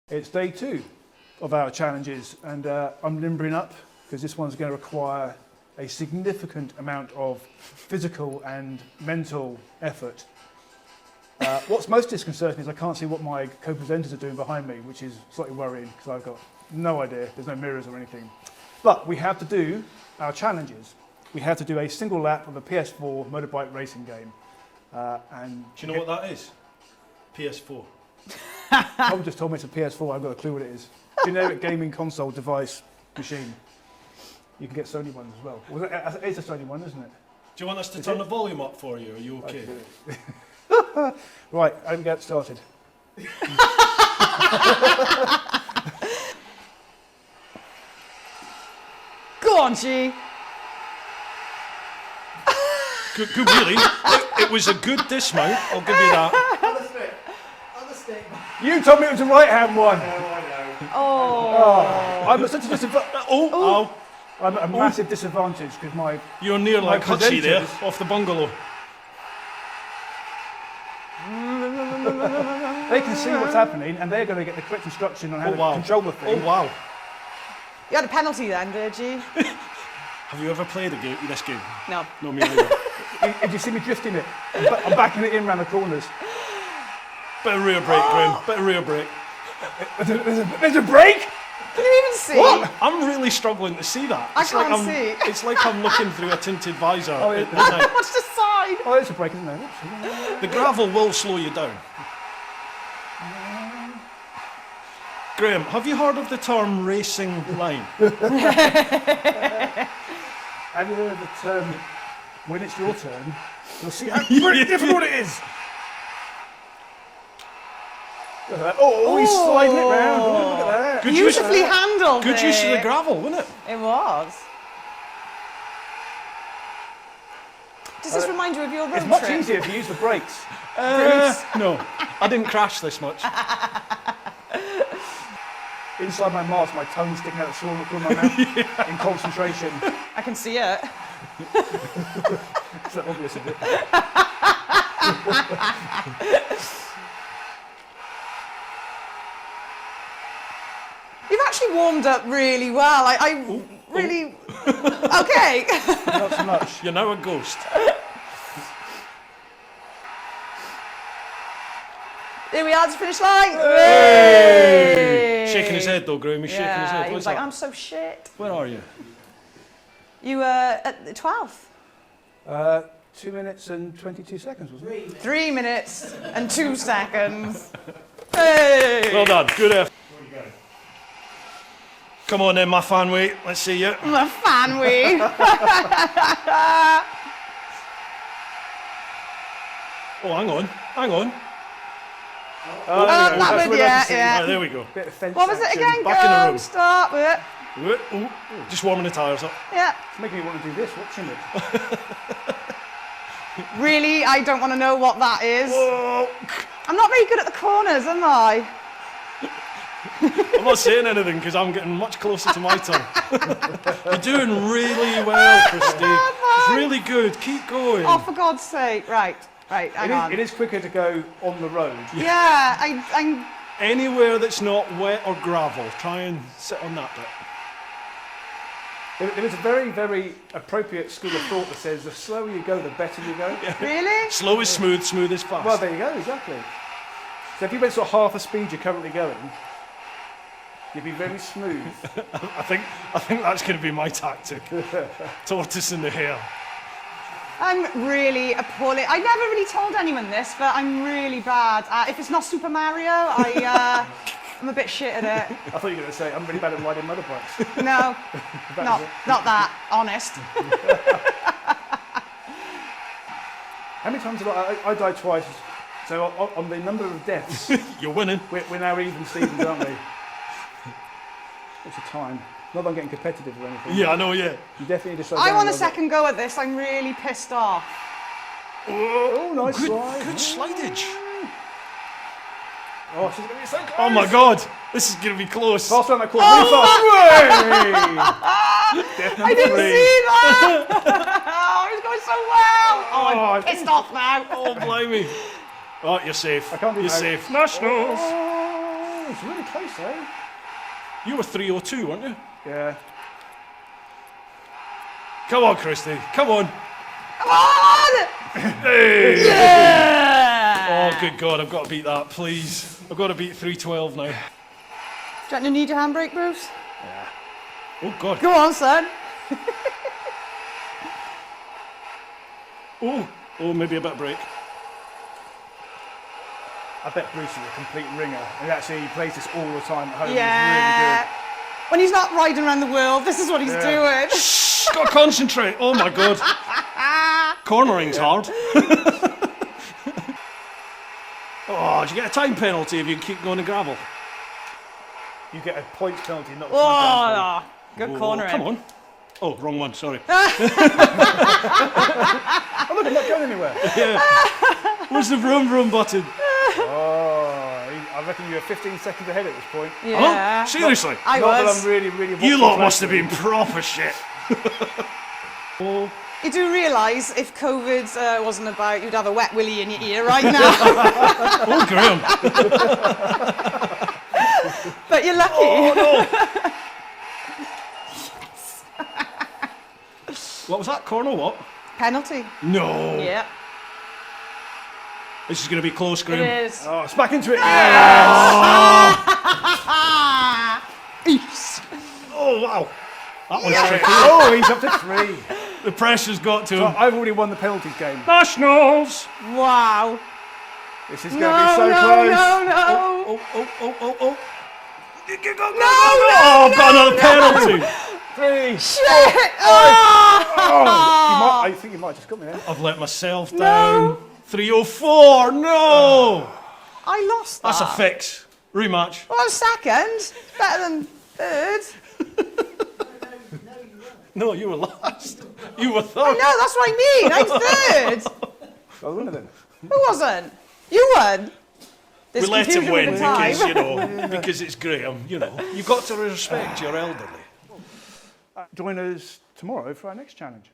It's day 2 of our challenges, and I'm limbering up because this one's going to require a significant amount of physical and mental effort. What's most disconcerting is I can't see what my co-presenters are doing behind me, which is slightly worrying because I've got no idea. There's no mirrors or anything. But we have to do our challenges. We have to do a single lap of a PS4 motorbike racing game. And do you know what that is? PS4. Tom just told me it's a PS4, I've got a clue what it is. Generic gaming console device machine. You can get Sony ones as well. It's a Sony one, isn't it? Do you want us to turn the volume up for you? Are you okay? Right, let me get started. Go on, G. Good, really. It was a good dismount, I'll give you that. You told me it was a right-hand one. Oh. I'm at such a disadvantage. I'm at a massive disadvantage because my... You're near like Hutchie there, presenters- off the bungalow. They can see what's happening and they're going to get the correct instruction on how to control the thing. Oh, wow. You had a penalty then, did you? Have you ever played this game? No. No, me neither. Did you see me drifting it? I'm backing it in round the corners. Bit of rear brake, Graham. Bit of rear brake. There's a brake? Can you even see? What? I'm really struggling to see that. I can't see. It's like I'm looking through a tinted visor Oh, at it- night. Watch the side. Oh, there's a brake, isn't there? The gravel will slow you down. Graham, have you heard of the term racing line? Have you heard of the term, when it's your turn, you'll see how pretty difficult it is? Look at that. Oh, he's sliding it round. Oh, look at that. Good use- Beautifully handled. Good use of the gravel, wasn't it? It was. Does this remind you of your road It's much trip? easier if you use the brakes. No, I didn't crash this much. Inside my mask, my tongue's sticking out the corner of my mouth in concentration. I can see it. It's that obvious, isn't it? You've actually warmed up really well. I really... Okay. Not so much. You're now a ghost. Here we are at the finish line. Hey! Shaking his head though, Graham. He's shaking his head. He What's was like, that? I'm so shit. Where are you? You were at the 12th. 2 minutes and 22 seconds, wasn't it? 3 minutes and 2 seconds. Hey! Well done. Good effort. Come on then, my fan weight. Let's see you. My fan we. Oh, hang on. Hang on. That That's one, what I yeah, can see. yeah. There we go. Bit of fence What was it action. again? Back in the Go, room. start with it. Ooh, just warming the tyres up. Yeah. It's making me want to do this, watching it. Really, I don't want to know what that is. Whoa. I'm not very good at the corners, am I? I'm not saying anything because I'm getting much closer to my turn. You're doing really well, Kristy. It's really good. Keep going. Oh, for God's sake. Right, hang on. It is quicker to go on the road. Yeah, I'm... Anywhere that's not wet or gravel, try and sit on that bit. There is a very, very appropriate school of thought that says the slower you go, the better you go. Really? Slow is smooth, smooth is fast. Well, there you go, exactly. So if you went sort of half the speed you're currently going, you'd be very smooth. I think that's going to be my tactic. Tortoise in the hare. I'm really appalling. I never really told anyone this, but I'm really bad at... If it's not Super Mario, I'm a bit shit at it. I thought you were going to say, I'm really bad at riding motorbikes. No, not that, honest. How many times did I died twice? So on the number of deaths, You're winning. we're now even Stevens, aren't we? What's the time? Not that I'm getting competitive or anything. Yeah, I know, yeah. You definitely need to slow I down want a little bit. second go at this. I'm really pissed off. Oh, nice Good, slide. good slidage. Oh, she's going to be so close. Oh my God, this is going to be close. Fast around that corner, really fast. Death I number didn't 3. see that! Oh, it's going so well! Oh, Oh, I'm pissed off now. Oh, blimey. Oh, you're safe. I can't do You're that. safe. Nationals. Oh, it's really close, though. You were 3:02, weren't you? Yeah. Come on, Kristy. Come on. Come on! Hey! Yeah! Oh, good God, I've got to beat that, please. I've got to beat 3:12 now. Do you reckon you need your handbrake, Bruce? Oh, God. Go on, son. Oh, maybe a bit of break. I bet Bruce is a complete ringer. And actually, he plays this all the time at home. Yeah. He's When he's not riding around the world, this is what he's doing. Shh, got to concentrate. Oh, my God. Cornering's hard. Oh, do you get a time penalty if you keep going to gravel? really good. You get a points penalty, not a time penalty. Oh, good Oh, cornering. come on. Oh, wrong one, sorry. Oh, look, I'm not going anywhere. Yeah. Where's the vroom vroom button? I reckon you're 15 seconds ahead at this point. Yeah. Oh, seriously? I Not that was. I'm really You lot watching must have closely. been proper shit. Oh, You do realise if COVID wasn't about, you'd have a wet willy in your ear right now. oh, Graham. But you're lucky. Oh, no. What was that? Corner what? Penalty. No. Yeah. This is going to be close, It Graham. is. Oh, it's back into it. Eesh. Oh, wow. That one's tricky. Oh, he's up to 3. The pressure's got to So him. I've already won the penalties game. Nationals! Wow. This is going No, to be so no, close. no, no. Oh. No, Oh, I've got another penalty. 3. Shit. Oh. I think you might have just got me there. I've let myself down. 3:04. No. I lost that. That's a fix. Rematch. Well, I'm second. It's better than third. No, you were last. You were I third. know, that's what I mean. I'm third. Well, winner then. Who wasn't? You won. We There's let him confusion win with the time. because, because it's Graham, You've got to respect your elderly. Join us tomorrow for our next challenge.